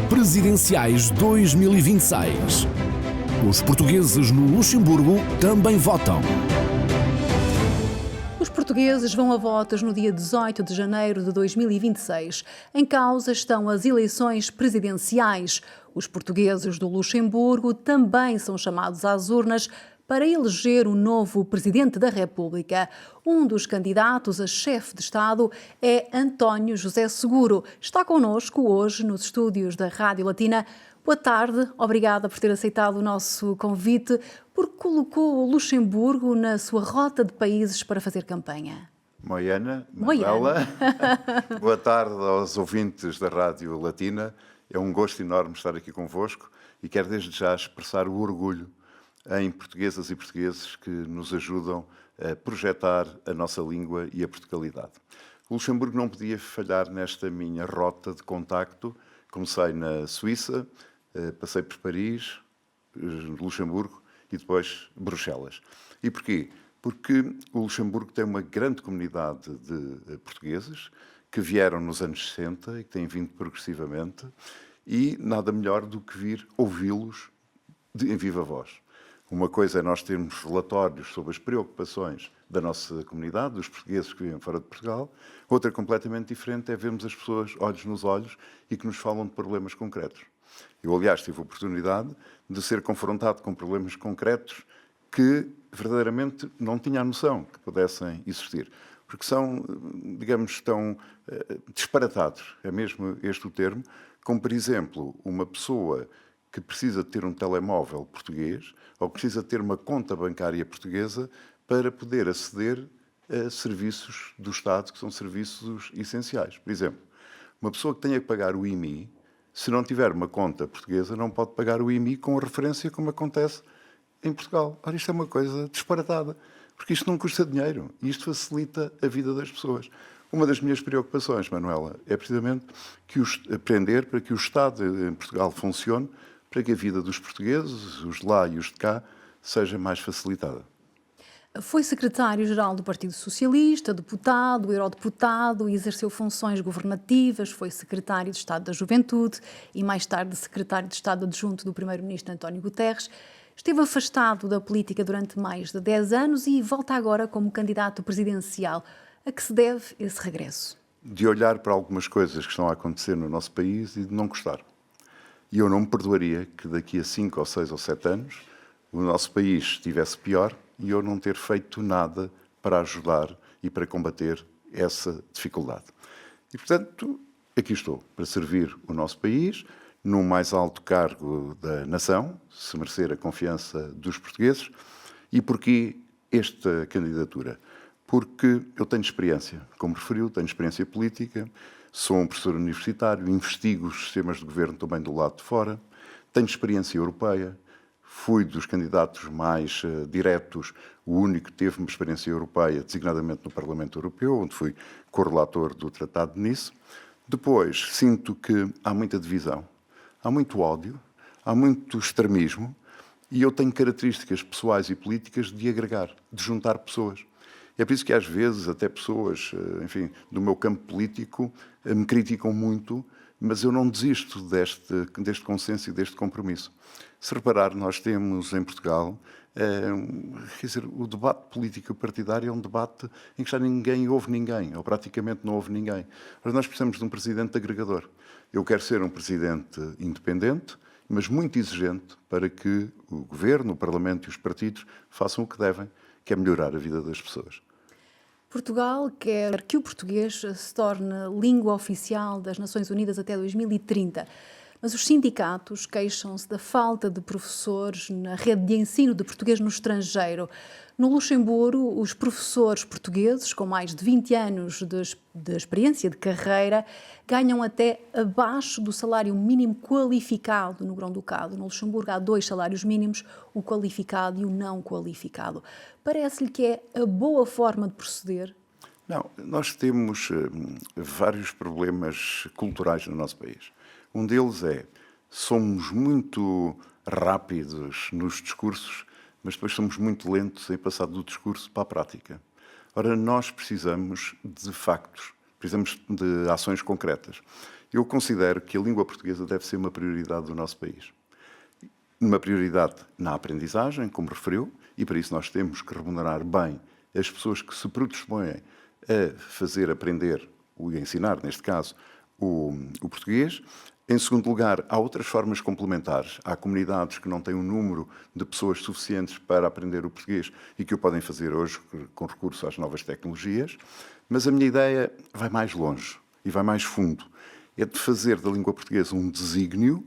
Presidenciais 2026. Os portugueses no Luxemburgo também votam. Os portugueses vão a votos no dia 18 de janeiro de 2026. Em causa estão as eleições presidenciais. Os portugueses do Luxemburgo também são chamados às urnas para eleger o novo Presidente da República. Um dos candidatos a chefe de Estado é António José Seguro. Está connosco hoje nos estúdios da Rádio Latina. Boa tarde, obrigada por ter aceitado o nosso convite, porque colocou o Luxemburgo na sua rota de países para fazer campanha. Moiana, Manuela, boa tarde aos ouvintes da Rádio Latina. É um gosto enorme estar aqui convosco e quero desde já expressar o orgulho em portuguesas e portugueses que nos ajudam a projetar a nossa língua e a Portugalidade. O Luxemburgo não podia falhar nesta minha rota de contacto. Comecei na Suíça, passei por Paris, Luxemburgo e depois Bruxelas. E porquê? Porque o Luxemburgo tem uma grande comunidade de portugueses que vieram nos anos 60 e que têm vindo progressivamente, e nada melhor do que vir ouvi-los em viva voz. Uma coisa é nós termos relatórios sobre as preocupações da nossa comunidade, dos portugueses que vivem fora de Portugal. Outra completamente diferente é vermos as pessoas olhos nos olhos e que nos falam de problemas concretos. Eu, aliás, tive a oportunidade de ser confrontado com problemas concretos que verdadeiramente não tinha a noção que pudessem existir. Porque são, digamos, tão disparatados, é mesmo este o termo, como, por exemplo, uma pessoa que precisa ter um telemóvel português ou precisa ter uma conta bancária portuguesa para poder aceder a serviços do Estado, que são serviços essenciais. Por exemplo, uma pessoa que tenha que pagar o IMI, se não tiver uma conta portuguesa, não pode pagar o IMI com a referência como acontece em Portugal. Ora, isto é uma coisa disparatada, porque isto não custa dinheiro e isto facilita a vida das pessoas. Uma das minhas preocupações, Manuela, é precisamente aprender para que o Estado em Portugal funcione, para que a vida dos portugueses, os de lá e os de cá, seja mais facilitada. Foi secretário-geral do Partido Socialista, deputado, eurodeputado, exerceu funções governativas, foi secretário de Estado da Juventude e mais tarde secretário de Estado adjunto do primeiro-ministro António Guterres. Esteve afastado da política durante mais de 10 anos e volta agora como candidato presidencial. A que se deve esse regresso? De olhar para algumas coisas que estão a acontecer no nosso país e de não gostar. E eu não me perdoaria que daqui a 5 ou 6 ou 7 anos o nosso país estivesse pior e eu não ter feito nada para ajudar e para combater essa dificuldade. E, portanto, aqui estou, para servir o nosso país no mais alto cargo da nação, se merecer a confiança dos portugueses. E porquê esta candidatura? Porque eu tenho experiência, como referiu, tenho experiência política, sou um professor universitário, investigo os sistemas de governo também do lado de fora, tenho experiência europeia, fui dos candidatos mais diretos, o único que teve uma experiência europeia, designadamente no Parlamento Europeu, onde fui correlator do Tratado de Nice. Depois, sinto que há muita divisão, há muito ódio, há muito extremismo, e eu tenho características pessoais e políticas de agregar, de juntar pessoas. É por isso que às vezes até pessoas, enfim, do meu campo político me criticam muito, mas eu não desisto deste consenso e deste compromisso. Se reparar, nós temos em Portugal, quer dizer, o debate político partidário é um debate em que já ninguém ouve ninguém, ou praticamente não ouve ninguém. Mas nós precisamos de um presidente agregador. Eu quero ser um presidente independente, mas muito exigente para que o governo, o Parlamento e os partidos façam o que devem, que é melhorar a vida das pessoas. Portugal quer que o português se torne língua oficial das Nações Unidas até 2030. Mas os sindicatos queixam-se da falta de professores na rede de ensino de português no estrangeiro. No Luxemburgo, os professores portugueses, com mais de 20 anos de experiência de carreira, ganham até abaixo do salário mínimo qualificado no Grão-Ducado. No Luxemburgo há 2 salários mínimos, o qualificado e o não qualificado. Parece-lhe que é a boa forma de proceder? Não, nós temos vários problemas culturais no nosso país. Um deles é, somos muito rápidos nos discursos, mas depois somos muito lentos em passar do discurso para a prática. Ora, nós precisamos de factos, precisamos de ações concretas. Eu considero que a língua portuguesa deve ser uma prioridade do nosso país. Uma prioridade na aprendizagem, como referiu, e para isso nós temos que remunerar bem as pessoas que se predispõem a fazer aprender, ou a ensinar, neste caso, o português. Em segundo lugar, há outras formas complementares. Há comunidades que não têm um número de pessoas suficientes para aprender o português e que o podem fazer hoje com recurso às novas tecnologias. Mas a minha ideia vai mais longe e vai mais fundo. É de fazer da língua portuguesa um desígnio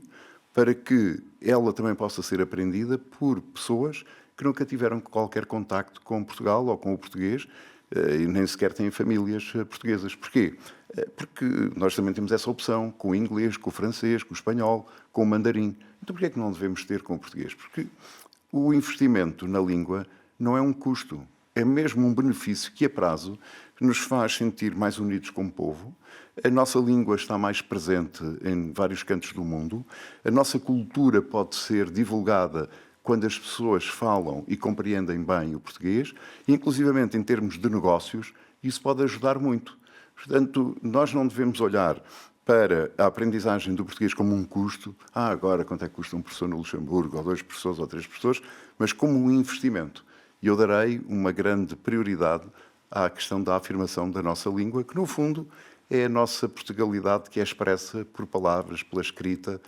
para que ela também possa ser aprendida por pessoas que nunca tiveram qualquer contacto com Portugal ou com o português e nem sequer têm famílias portuguesas. Porquê? Porque nós também temos essa opção com o inglês, com o francês, com o espanhol, com o mandarim. Então porquê é que não devemos ter com o português? Porque o investimento na língua não é um custo, é mesmo um benefício que a prazo nos faz sentir mais unidos como povo. A nossa língua está mais presente em vários cantos do mundo. A nossa cultura pode ser divulgada quando as pessoas falam e compreendem bem o português, e inclusivamente em termos de negócios, isso pode ajudar muito. Portanto, nós não devemos olhar para a aprendizagem do português como um custo. Agora quanto é que custa um professor no Luxemburgo, ou 2 professores, ou 3 professores, mas como um investimento. E eu darei uma grande prioridade à questão da afirmação da nossa língua, que no fundo é a nossa Portugalidade que é expressa por palavras, pela escrita.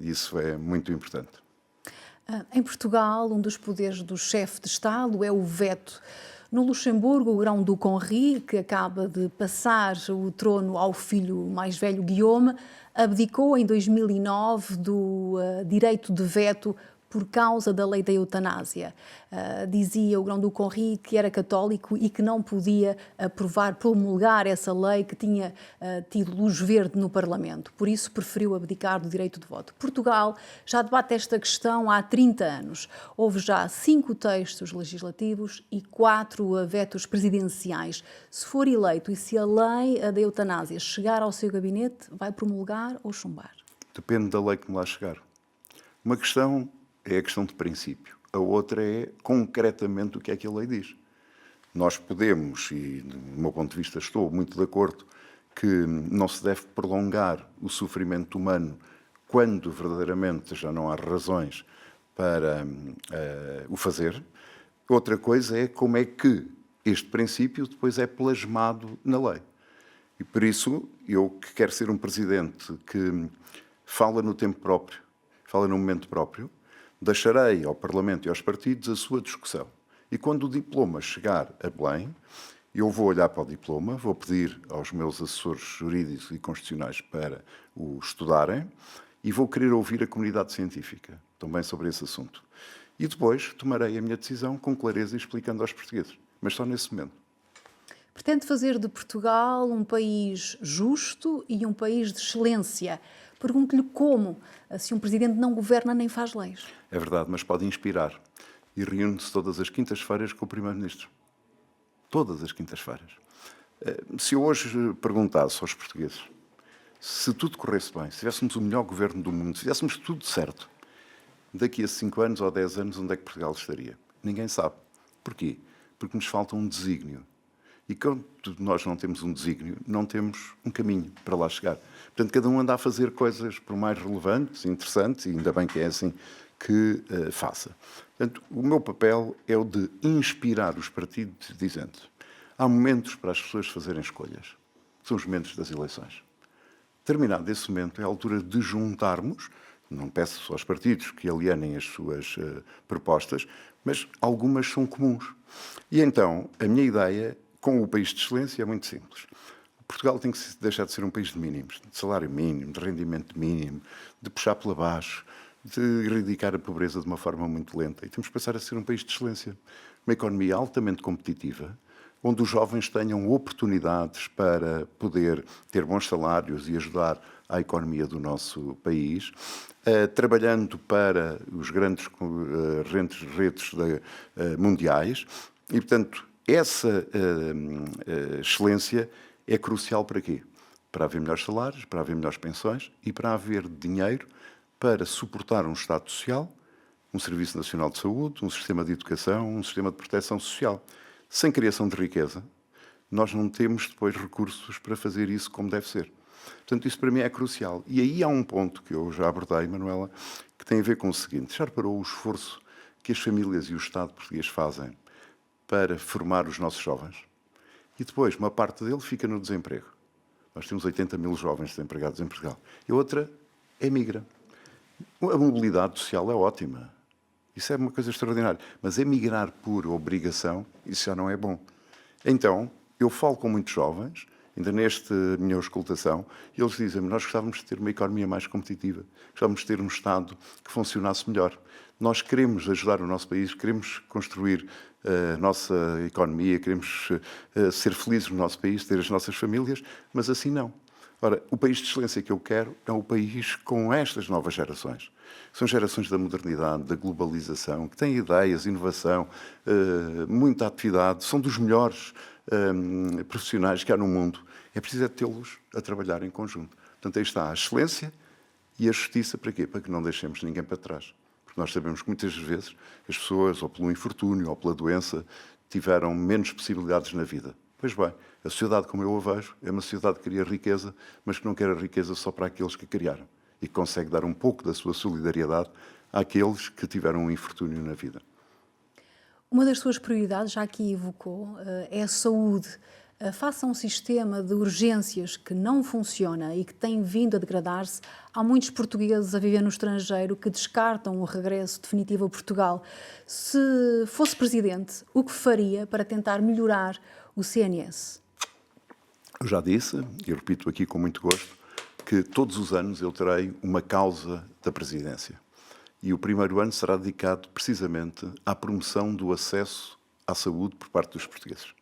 Isso é muito importante. Em Portugal, um dos poderes do chefe de Estado é o veto. No Luxemburgo, o Grão-Duque Henri, que acaba de passar o trono ao filho mais velho, Guillaume, abdicou em 2009 do direito de veto por causa da lei da eutanásia. Dizia o Grão-Duque Henri que era católico e que não podia promulgar essa lei, que tinha tido luz verde no Parlamento. Por isso, preferiu abdicar do direito de voto. Portugal já debate esta questão há 30 anos. Houve já 5 textos legislativos e 4 vetos presidenciais. Se for eleito e se a lei da eutanásia chegar ao seu gabinete, vai promulgar ou chumbar? Depende da lei que me lá chegar. Uma questão é a questão de princípio. A outra é, concretamente, o que é que a lei diz. Nós podemos, e do meu ponto de vista estou muito de acordo, que não se deve prolongar o sofrimento humano quando verdadeiramente já não há razões para o fazer. Outra coisa é como é que este princípio depois é plasmado na lei. E por isso, eu que quero ser um presidente que fala no tempo próprio, fala no momento próprio, deixarei ao Parlamento e aos partidos a sua discussão. E quando o diploma chegar a Belém, eu vou olhar para o diploma, vou pedir aos meus assessores jurídicos e constitucionais para o estudarem e vou querer ouvir a comunidade científica também sobre esse assunto. E depois tomarei a minha decisão com clareza e explicando aos portugueses. Mas só nesse momento. Pretende fazer de Portugal um país justo e um país de excelência. Pergunto-lhe como, se um presidente não governa nem faz leis. É verdade, mas pode inspirar. E reúne-se todas as quintas-feiras com o Primeiro-Ministro. Todas as quintas-feiras. Se eu hoje perguntasse aos portugueses se tudo corresse bem, se tivéssemos o melhor governo do mundo, se fizéssemos tudo certo, daqui a 5 anos ou 10 anos, onde é que Portugal estaria? Ninguém sabe. Porquê? Porque nos falta um desígnio. E quando nós não temos um desígnio, não temos um caminho para lá chegar. Portanto, cada um anda a fazer coisas por mais relevantes, interessantes, e ainda bem que é assim que faça. Portanto, o meu papel é o de inspirar os partidos, dizendo: há momentos para as pessoas fazerem escolhas. São os momentos das eleições. Terminado esse momento, é a altura de juntarmos. Não peço aos partidos que alienem as suas propostas, mas algumas são comuns. E então, a minha ideia com o país de excelência é muito simples. Portugal tem que deixar de ser um país de mínimos, de salário mínimo, de rendimento mínimo, de puxar pela baixo, de erradicar a pobreza de uma forma muito lenta. E temos que passar a ser um país de excelência. Uma economia altamente competitiva, onde os jovens tenham oportunidades para poder ter bons salários e ajudar à economia do nosso país, trabalhando para os grandes redes mundiais. E, portanto, essa excelência é crucial para quê? Para haver melhores salários, para haver melhores pensões e para haver dinheiro para suportar um Estado social, um Serviço Nacional de Saúde, um sistema de educação, um sistema de proteção social. Sem criação de riqueza, nós não temos depois recursos para fazer isso como deve ser. Portanto, isso para mim é crucial. E aí há um ponto que eu já abordei, Manuela, que tem a ver com o seguinte. Já reparou o esforço que as famílias e o Estado português fazem para formar os nossos jovens? E depois, uma parte dele fica no desemprego. Nós temos 80 mil jovens desempregados em Portugal. E outra emigra. A mobilidade social é ótima. Isso é uma coisa extraordinária. Mas emigrar por obrigação, isso já não é bom. Então, eu falo com muitos jovens, ainda nesta minha auscultação, e eles dizem-me, nós gostávamos de ter uma economia mais competitiva, gostávamos de ter um Estado que funcionasse melhor. Nós queremos ajudar o nosso país, queremos construir a nossa economia, queremos ser felizes no nosso país, ter as nossas famílias, mas assim não. Ora, o país de excelência que eu quero é o país com estas novas gerações. São gerações da modernidade, da globalização, que têm ideias, inovação, muita atividade, são dos melhores profissionais que há no mundo. É preciso tê-los a trabalhar em conjunto. Portanto, aí está a excelência e a justiça para quê? Para que não deixemos ninguém para trás. Porque nós sabemos que muitas vezes as pessoas, ou pelo infortúnio, ou pela doença, tiveram menos possibilidades na vida. Pois bem, a sociedade, como eu a vejo, é uma sociedade que cria riqueza, mas que não quer a riqueza só para aqueles que criaram e que consegue dar um pouco da sua solidariedade àqueles que tiveram um infortúnio na vida. Uma das suas prioridades, já aqui evocou, é a saúde. Face a um sistema de urgências que não funciona e que tem vindo a degradar-se, há muitos portugueses a viver no estrangeiro que descartam o regresso definitivo a Portugal. Se fosse presidente, o que faria para tentar melhorar o CNS? Eu já disse, e repito aqui com muito gosto, que todos os anos eu terei uma causa da presidência. E o primeiro ano será dedicado precisamente à promoção do acesso à saúde por parte dos portugueses.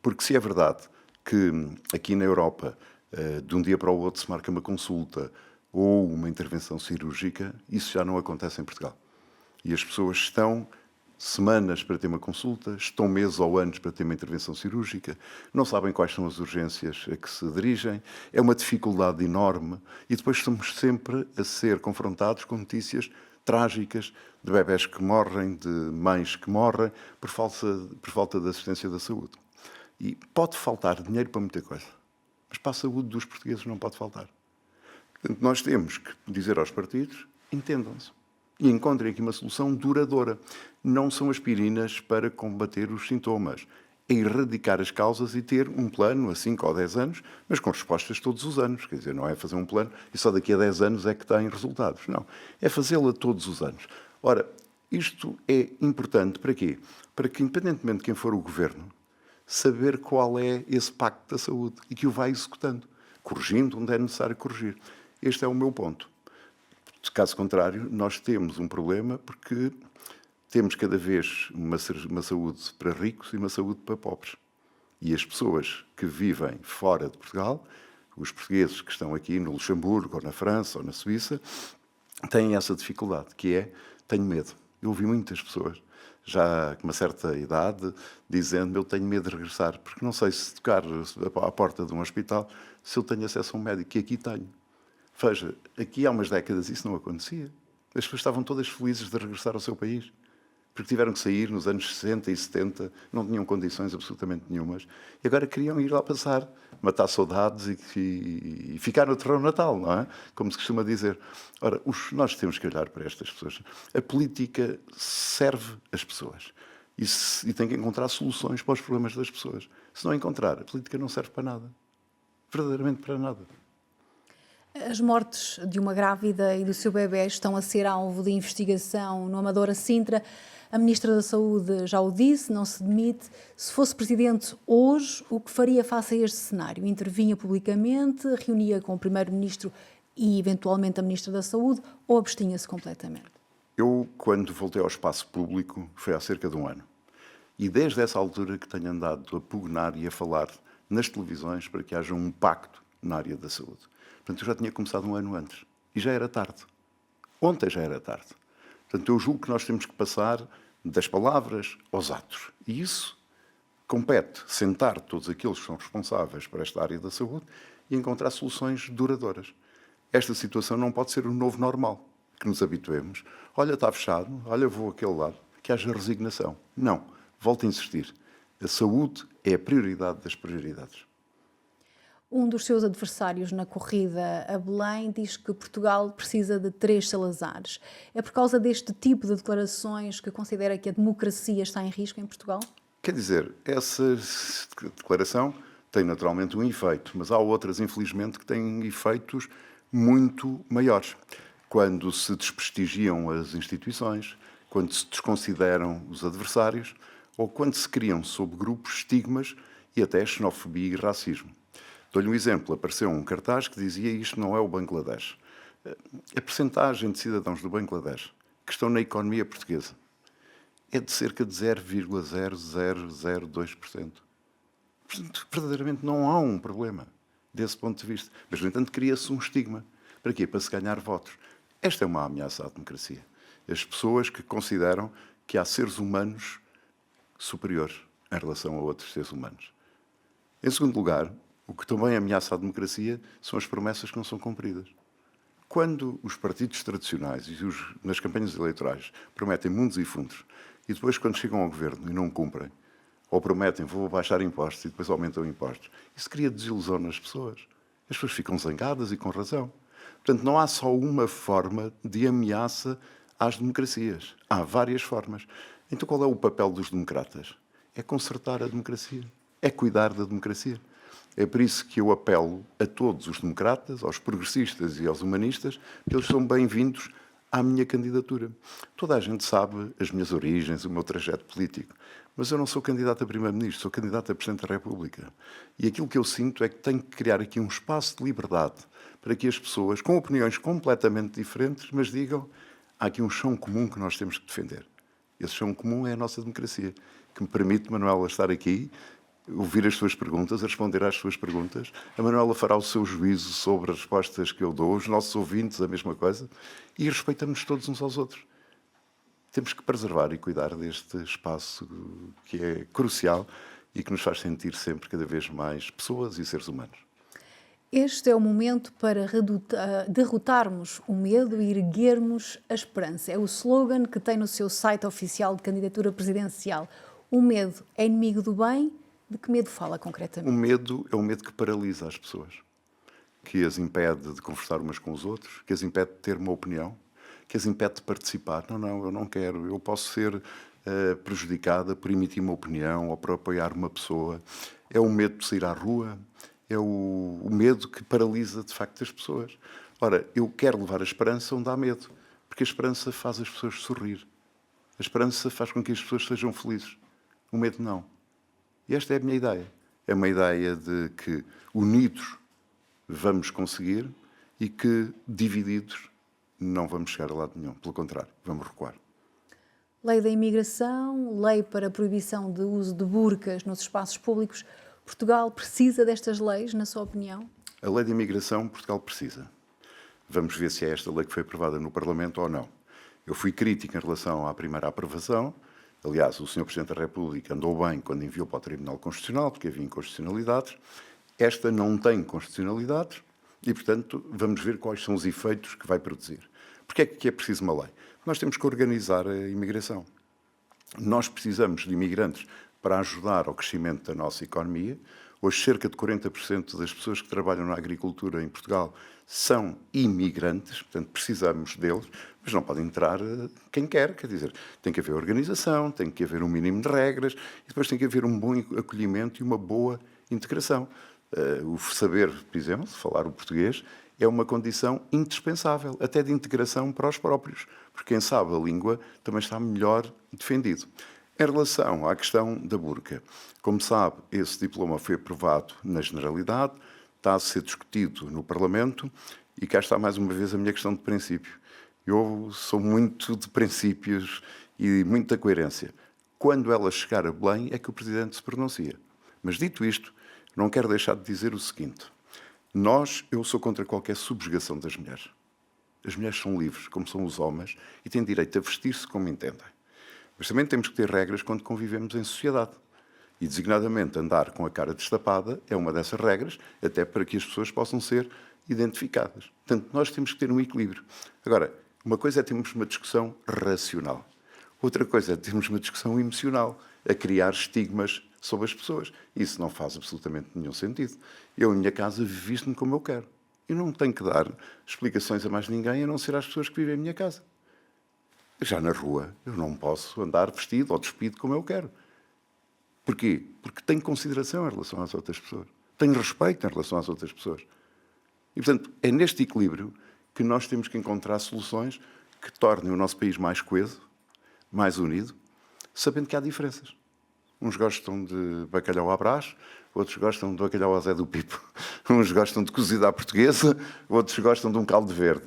Porque se é verdade que aqui na Europa, de um dia para o outro, se marca uma consulta ou uma intervenção cirúrgica, isso já não acontece em Portugal. E as pessoas estão semanas para ter uma consulta, estão meses ou anos para ter uma intervenção cirúrgica, não sabem quais são as urgências a que se dirigem, é uma dificuldade enorme e depois estamos sempre a ser confrontados com notícias trágicas de bebés que morrem, de mães que morrem por falta de assistência da saúde. E pode faltar dinheiro para muita coisa, mas para a saúde dos portugueses não pode faltar. Portanto, nós temos que dizer aos partidos, entendam-se e encontrem aqui uma solução duradoura. Não são aspirinas para combater os sintomas. É erradicar as causas e ter um plano a 5 ou 10 anos, mas com respostas todos os anos. Quer dizer, não é fazer um plano e só daqui a 10 anos é que tem resultados. Não. É fazê-lo todos os anos. Ora, isto é importante para quê? Para que, independentemente de quem for o governo, saber qual é esse pacto da saúde e que o vai executando, corrigindo onde é necessário corrigir. Este é o meu ponto. Caso contrário, nós temos um problema porque temos cada vez uma saúde para ricos e uma saúde para pobres. E as pessoas que vivem fora de Portugal, os portugueses que estão aqui no Luxemburgo, ou na França, ou na Suíça, têm essa dificuldade, que é, tenho medo. Eu ouvi muitas pessoas, já com uma certa idade, dizendo, eu tenho medo de regressar, porque não sei se tocar à porta de um hospital, se eu tenho acesso a um médico, que aqui tenho. Veja, aqui há umas décadas isso não acontecia. As pessoas estavam todas felizes de regressar ao seu país, porque tiveram que sair nos anos 60 e 70, não tinham condições absolutamente nenhumas, e agora queriam ir lá passar, matar saudades e ficar no terrão natal, não é? Como se costuma dizer. Ora, nós temos que olhar para estas pessoas. A política serve as pessoas e tem que encontrar soluções para os problemas das pessoas. Se não encontrar, a política não serve para nada. Verdadeiramente para nada. As mortes de uma grávida e do seu bebê estão a ser alvo de investigação no Amadora Sintra. A Ministra da Saúde já o disse, não se demite. Se fosse Presidente hoje, o que faria face a este cenário? Intervinha publicamente, reunia com o Primeiro-Ministro e, eventualmente, a Ministra da Saúde, ou abstinha-se completamente? Eu, quando voltei ao espaço público, foi há cerca de um ano. E desde essa altura que tenho andado a pugnar e a falar nas televisões para que haja um pacto na área da saúde. Portanto, eu já tinha começado um ano antes. E já era tarde. Ontem já era tarde. Portanto, eu julgo que nós temos que passar das palavras aos atos. E isso compete sentar todos aqueles que são responsáveis por esta área da saúde e encontrar soluções duradouras. Esta situação não pode ser o novo normal. Que nos habituemos. Olha, está fechado. Olha, vou àquele lado. Que haja resignação. Não. Volto a insistir. A saúde é a prioridade das prioridades. Um dos seus adversários na corrida a Belém diz que Portugal precisa de 3 Salazares. É por causa deste tipo de declarações que considera que a democracia está em risco em Portugal? Quer dizer, essa declaração tem naturalmente um efeito, mas há outras, infelizmente, que têm efeitos muito maiores. Quando se desprestigiam as instituições, quando se desconsideram os adversários ou quando se criam sob grupos estigmas e até xenofobia e racismo. Dou-lhe um exemplo. Apareceu um cartaz que dizia isto não é o Bangladesh. A percentagem de cidadãos do Bangladesh que estão na economia portuguesa é de cerca de 0,0002%. Portanto, verdadeiramente não há um problema desse ponto de vista. Mas, no entanto, cria-se um estigma. Para quê? Para se ganhar votos. Esta é uma ameaça à democracia. As pessoas que consideram que há seres humanos superiores em relação a outros seres humanos. Em segundo lugar, o que também ameaça a democracia são as promessas que não são cumpridas. Quando os partidos tradicionais e nas campanhas eleitorais prometem mundos e fundos e depois, quando chegam ao governo e não cumprem, ou prometem vou baixar impostos e depois aumentam impostos, isso cria desilusão nas pessoas. As pessoas ficam zangadas e com razão. Portanto, não há só uma forma de ameaça às democracias. Há várias formas. Então, qual é o papel dos democratas? É consertar a democracia. É cuidar da democracia. É por isso que eu apelo a todos os democratas, aos progressistas e aos humanistas, que eles são bem-vindos à minha candidatura. Toda a gente sabe as minhas origens, o meu trajeto político, mas eu não sou candidato a Primeiro-Ministro, sou candidato a Presidente da República. E aquilo que eu sinto é que tenho que criar aqui um espaço de liberdade para que as pessoas, com opiniões completamente diferentes, mas digam, há aqui um chão comum que nós temos que defender. Esse chão comum é a nossa democracia, que me permite, Manuela, estar aqui, ouvir as suas perguntas, responder às suas perguntas. A Manuela fará o seu juízo sobre as respostas que eu dou, os nossos ouvintes a mesma coisa, e respeitamos todos uns aos outros. Temos que preservar e cuidar deste espaço que é crucial e que nos faz sentir sempre cada vez mais pessoas e seres humanos. Este é o momento para derrotarmos o medo e erguermos a esperança. É o slogan que tem no seu site oficial de candidatura presidencial. O medo é inimigo do bem? De que medo fala concretamente? O medo é um medo que paralisa as pessoas, que as impede de conversar umas com os outros, que as impede de ter uma opinião, que as impede de participar. Não, eu não quero. Eu posso ser prejudicada por emitir uma opinião ou por apoiar uma pessoa. É o medo de sair à rua, é o medo que paralisa, de facto, as pessoas. Ora, eu quero levar a esperança onde há medo, porque a esperança faz as pessoas sorrir. A esperança faz com que as pessoas sejam felizes. O medo não. E esta é a minha ideia. É uma ideia de que unidos vamos conseguir e que divididos não vamos chegar a lado nenhum. Pelo contrário, vamos recuar. Lei da imigração, lei para a proibição de uso de burcas nos espaços públicos. Portugal precisa destas leis, na sua opinião? A lei de imigração, Portugal precisa. Vamos ver se é esta lei que foi aprovada no Parlamento ou não. Eu fui crítico em relação à primeira aprovação. Aliás, o Sr. Presidente da República andou bem quando enviou para o Tribunal Constitucional, porque havia inconstitucionalidades. Esta não tem constitucionalidades e, portanto, vamos ver quais são os efeitos que vai produzir. Porquê é que é preciso uma lei? Nós temos que organizar a imigração. Nós precisamos de imigrantes para ajudar ao crescimento da nossa economia. Hoje, cerca de 40% das pessoas que trabalham na agricultura em Portugal são imigrantes, portanto, precisamos deles, mas não pode entrar quem quer dizer, tem que haver organização, tem que haver um mínimo de regras e depois tem que haver um bom acolhimento e uma boa integração. O saber, por exemplo, falar o português, é uma condição indispensável, até de integração para os próprios, porque quem sabe a língua também está melhor defendido. Em relação à questão da burca, como sabe, esse diploma foi aprovado na Generalidade, está a ser discutido no Parlamento e cá está mais uma vez a minha questão de princípio. Eu sou muito de princípios e muita coerência. Quando ela chegar a Belém é que o Presidente se pronuncia. Mas dito isto, não quero deixar de dizer o seguinte. Eu sou contra qualquer subjugação das mulheres. As mulheres são livres, como são os homens, e têm direito a vestir-se como entendem. Mas também temos que ter regras quando convivemos em sociedade. E, designadamente, andar com a cara destapada é uma dessas regras, até para que as pessoas possam ser identificadas. Portanto, nós temos que ter um equilíbrio. Agora, uma coisa é termos uma discussão racional. Outra coisa é termos uma discussão emocional, a criar estigmas sobre as pessoas. Isso não faz absolutamente nenhum sentido. Eu, em minha casa, visto-me como eu quero. E não tenho que dar explicações a mais ninguém, a não ser às pessoas que vivem em minha casa. Já na rua, eu não posso andar vestido ou despido como eu quero. Porquê? Porque tenho consideração em relação às outras pessoas. Tenho respeito em relação às outras pessoas. E, portanto, é neste equilíbrio que nós temos que encontrar soluções que tornem o nosso país mais coeso, mais unido, sabendo que há diferenças. Uns gostam de bacalhau à Brás, outros gostam de bacalhau ao Zé do Pipo. Uns gostam de cozida à portuguesa, outros gostam de um caldo verde.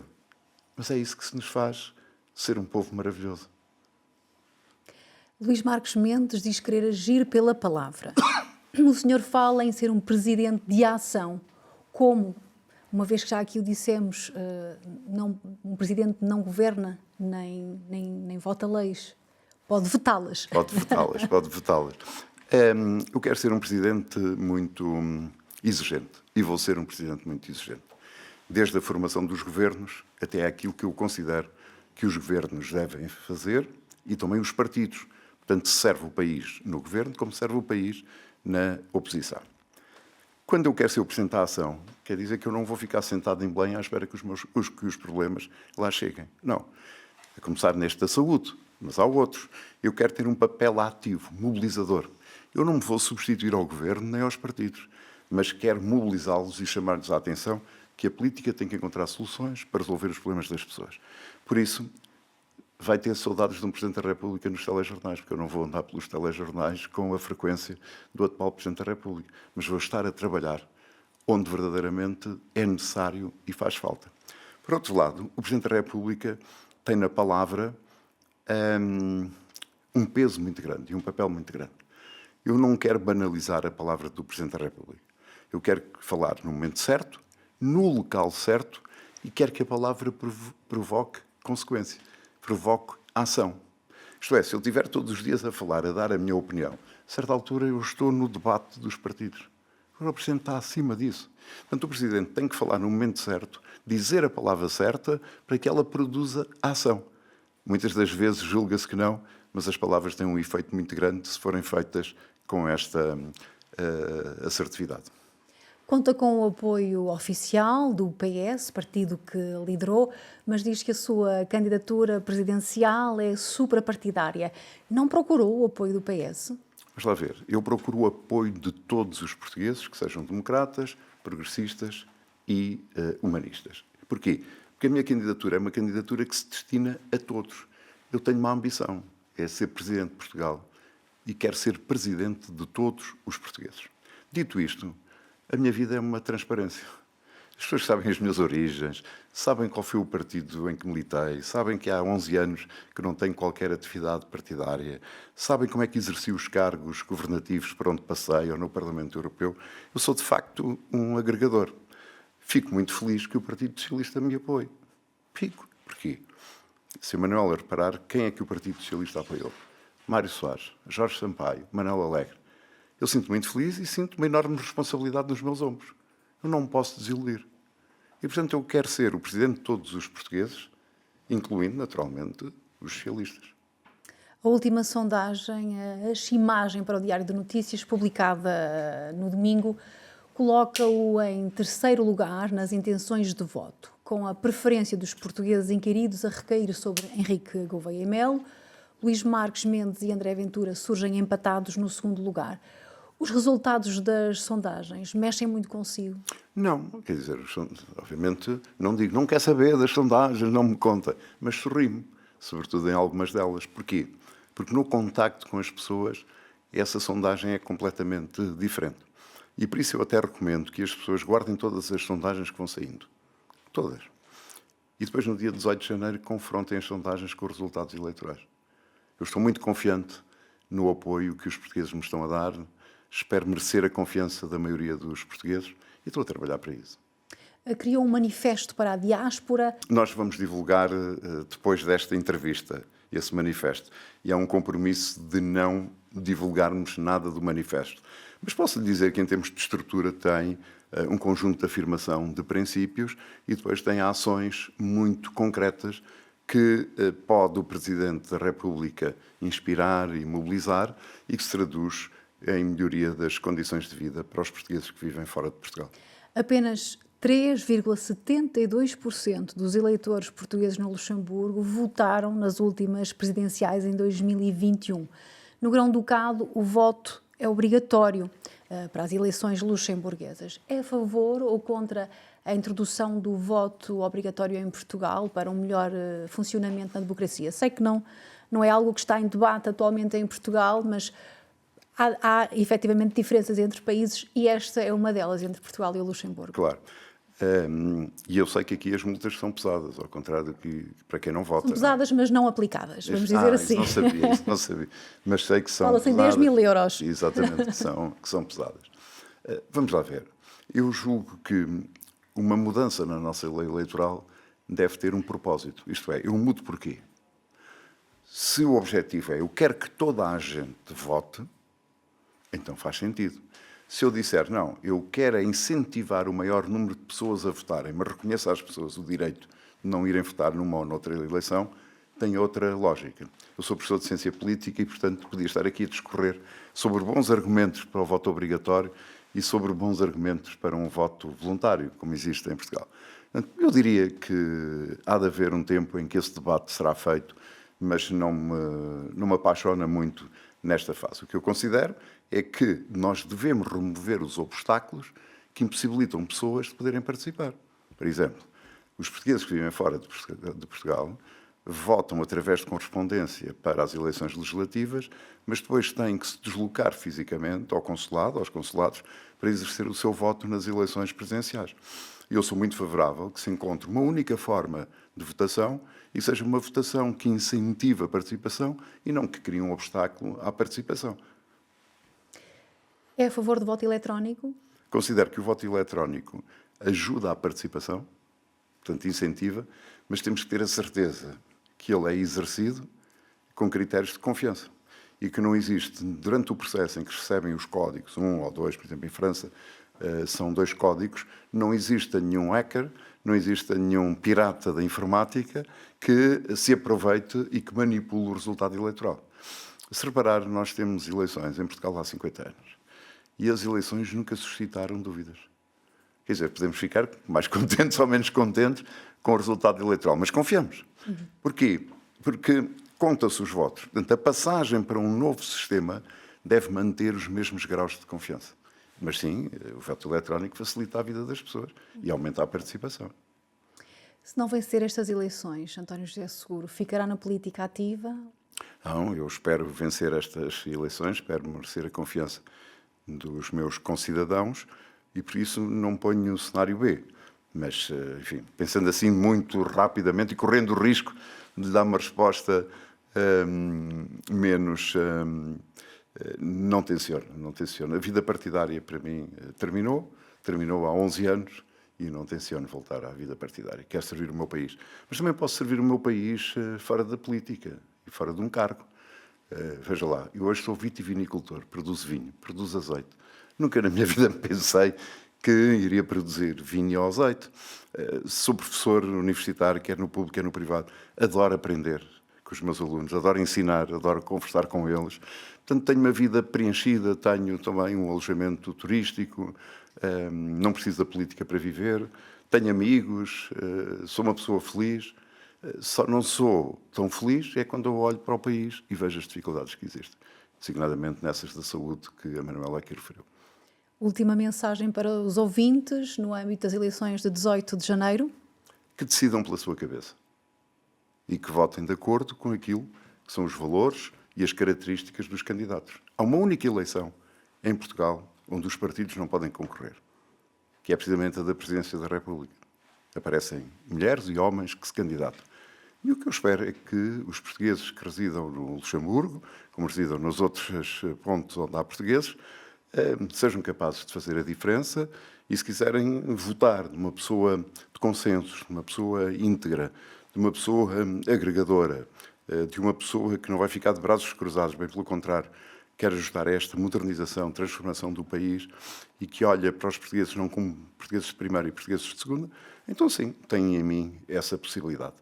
Mas é isso que se nos faz ser um povo maravilhoso. Luís Marques Mendes diz querer agir pela palavra. O senhor fala em ser um presidente de ação. Como? Uma vez que já aqui o dissemos, um presidente não governa nem vota leis. Pode vetá-las. Pode vetá-las. Eu quero ser um presidente muito exigente. E vou ser um presidente muito exigente. Desde a formação dos governos até aquilo que eu considero que os governos devem fazer e também os partidos. Portanto, serve o país no governo como serve o país na oposição. Quando eu quero ser o presidente da ação, quer dizer que eu não vou ficar sentado em Belém à espera que os problemas lá cheguem. Não. A começar neste da saúde, mas há outros. Eu quero ter um papel ativo, mobilizador. Eu não me vou substituir ao governo nem aos partidos, mas quero mobilizá-los e chamar-lhes a atenção que a política tem que encontrar soluções para resolver os problemas das pessoas. Por isso, vai ter saudades de um Presidente da República nos telejornais, porque eu não vou andar pelos telejornais com a frequência do atual Presidente da República, mas vou estar a trabalhar onde verdadeiramente é necessário e faz falta. Por outro lado, o Presidente da República tem na palavra um peso muito grande e um papel muito grande. Eu não quero banalizar a palavra do Presidente da República. Eu quero falar no momento certo, no local certo, e quero que a palavra provoque consequência, provoque ação. Isto é, se eu estiver todos os dias a falar, a dar a minha opinião, a certa altura eu estou no debate dos partidos. O Presidente está acima disso. Portanto, o Presidente tem que falar no momento certo, dizer a palavra certa, para que ela produza ação. Muitas das vezes julga-se que não, mas as palavras têm um efeito muito grande se forem feitas com esta assertividade. Conta com o apoio oficial do PS, partido que liderou, mas diz que a sua candidatura presidencial é suprapartidária. Não procurou o apoio do PS? Vamos lá ver. Eu procuro o apoio de todos os portugueses, que sejam democratas, progressistas e humanistas. Porquê? Porque a minha candidatura é uma candidatura que se destina a todos. Eu tenho uma ambição, é ser Presidente de Portugal e quero ser Presidente de todos os portugueses. Dito isto, a minha vida é uma transparência. As pessoas sabem as minhas origens, sabem qual foi o partido em que militei, sabem que há 11 anos que não tenho qualquer atividade partidária, sabem como é que exerci os cargos governativos por onde passei ou no Parlamento Europeu. Eu sou, de facto, um agregador. Fico muito feliz que o Partido Socialista me apoie. Fico. Porquê? Se a Manuela reparar, quem é que o Partido Socialista apoiou? Mário Soares, Jorge Sampaio, Manuel Alegre. Eu sinto-me muito feliz e sinto uma enorme responsabilidade nos meus ombros. Eu não me posso desiludir. E, portanto, eu quero ser o Presidente de todos os portugueses, incluindo, naturalmente, os socialistas. A última sondagem, a imagem para o Diário de Notícias, publicada no domingo, coloca-o em terceiro lugar nas intenções de voto, com a preferência dos portugueses inquiridos a recair sobre Henrique Gouveia e Melo. Luís Marques Mendes e André Ventura surgem empatados no segundo lugar. Os resultados das sondagens mexem muito consigo? Não, quer dizer, obviamente, não digo, não quer saber das sondagens, não me conta, mas sorri-me, sobretudo em algumas delas. Porquê? Porque no contacto com as pessoas, essa sondagem é completamente diferente. E por isso eu até recomendo que as pessoas guardem todas as sondagens que vão saindo. Todas. E depois, no dia 18 de janeiro, confrontem as sondagens com os resultados eleitorais. Eu estou muito confiante no apoio que os portugueses me estão a dar, espero merecer a confiança da maioria dos portugueses e estou a trabalhar para isso. Criou um manifesto para a diáspora. Nós vamos divulgar, depois desta entrevista, esse manifesto. E há um compromisso de não divulgarmos nada do manifesto. Mas posso lhe dizer que, em termos de estrutura, tem um conjunto de afirmação de princípios e depois tem ações muito concretas que pode o Presidente da República inspirar e mobilizar e que se traduz em melhoria das condições de vida para os portugueses que vivem fora de Portugal. Apenas 3,72% dos eleitores portugueses no Luxemburgo votaram nas últimas presidenciais em 2021. No Grão-Ducado, o voto é obrigatório para as eleições luxemburguesas. É a favor ou contra a introdução do voto obrigatório em Portugal para um melhor funcionamento na democracia? Sei que não é algo que está em debate atualmente em Portugal, mas há efetivamente diferenças entre países e esta é uma delas, entre Portugal e o Luxemburgo. Claro. E eu sei que aqui as multas são pesadas, ao contrário que para quem não vota. São pesadas, mas não aplicadas, vamos dizer assim. Isso não sabia. Mas sei que são Fala-se em 10 mil euros. Exatamente, que são pesadas. Vamos lá ver. Eu julgo que uma mudança na nossa lei eleitoral deve ter um propósito. Isto é, eu mudo porquê? Se o objetivo é eu quero que toda a gente vote, então faz sentido. Se eu disser, não, eu quero é incentivar o maior número de pessoas a votarem, mas reconheço às pessoas o direito de não irem votar numa ou noutra eleição, tem outra lógica. Eu sou professor de ciência política e, portanto, podia estar aqui a discorrer sobre bons argumentos para o voto obrigatório e sobre bons argumentos para um voto voluntário, como existe em Portugal. Portanto, eu diria que há de haver um tempo em que esse debate será feito, mas não me apaixona muito nesta fase. O que eu considero é que nós devemos remover os obstáculos que impossibilitam pessoas de poderem participar. Por exemplo, os portugueses que vivem fora de Portugal votam através de correspondência para as eleições legislativas, mas depois têm que se deslocar fisicamente ao consulado, aos consulados, para exercer o seu voto nas eleições presidenciais. Eu sou muito favorável que se encontre uma única forma de votação e seja uma votação que incentive a participação e não que crie um obstáculo à participação. É a favor do voto eletrónico? Considero que o voto eletrónico ajuda à participação, portanto incentiva, mas temos que ter a certeza que ele é exercido com critérios de confiança e que não existe, durante o processo em que se recebem os códigos, 1 ou 2, por exemplo, em França, são 2 códigos, não existe nenhum hacker, não existe nenhum pirata da informática que se aproveite e que manipule o resultado eleitoral. Se reparar, nós temos eleições em Portugal há 50 anos e as eleições nunca suscitaram dúvidas. Quer dizer, podemos ficar mais contentes ou menos contentes com o resultado eleitoral, mas confiamos. Porquê? Porque conta-se os votos. Portanto, a passagem para um novo sistema deve manter os mesmos graus de confiança. Mas sim, o voto eletrónico facilita a vida das pessoas e aumenta a participação. Se não vencer estas eleições, António José Seguro ficará na política ativa? Não, eu espero vencer estas eleições, espero merecer a confiança dos meus concidadãos e por isso não ponho o cenário B. Mas, enfim, pensando assim muito rapidamente e correndo o risco de dar uma resposta menos... não tenciono. A vida partidária, para mim, terminou há 11 anos e não tenciono voltar à vida partidária. Quero servir o meu país. Mas também posso servir o meu país fora da política e fora de um cargo. Veja lá, eu hoje sou vitivinicultor, produzo vinho, produzo azeite. Nunca na minha vida pensei que iria produzir vinho ou azeite. Sou professor universitário, quer no público, quer no privado. Adoro aprender com os meus alunos, adoro ensinar, adoro conversar com eles. Portanto, tenho uma vida preenchida, tenho também um alojamento turístico, não preciso da política para viver, tenho amigos, sou uma pessoa feliz. Só não sou tão feliz é quando eu olho para o país e vejo as dificuldades que existem, designadamente nessas da saúde que a Manuela aqui referiu. Última mensagem para os ouvintes no âmbito das eleições de 18 de janeiro? Que decidam pela sua cabeça e que votem de acordo com aquilo que são os valores e as características dos candidatos. Há uma única eleição em Portugal onde os partidos não podem concorrer, que é precisamente a da Presidência da República. Aparecem mulheres e homens que se candidatam. E o que eu espero é que os portugueses que residam no Luxemburgo, como residam nos outros pontos onde há portugueses, sejam capazes de fazer a diferença e, se quiserem votar de uma pessoa de consensos, de uma pessoa íntegra, de uma pessoa agregadora, de uma pessoa que não vai ficar de braços cruzados, bem pelo contrário, quer ajudar a esta modernização, transformação do país e que olha para os portugueses não como portugueses de primeira e portugueses de segunda, então sim, tem em mim essa possibilidade.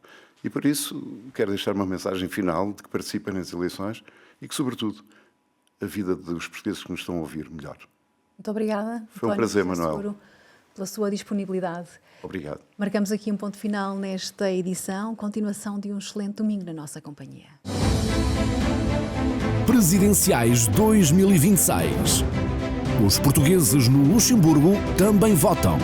E por isso quero deixar uma mensagem final de que participem nas eleições e que, sobretudo, a vida dos portugueses que nos estão a ouvir melhor. Muito obrigada. Foi um prazer, Manuel. Pela sua disponibilidade. Obrigado. Marcamos aqui um ponto final nesta edição. Continuação de um excelente domingo na nossa companhia. Presidenciais 2026. Os portugueses no Luxemburgo também votam.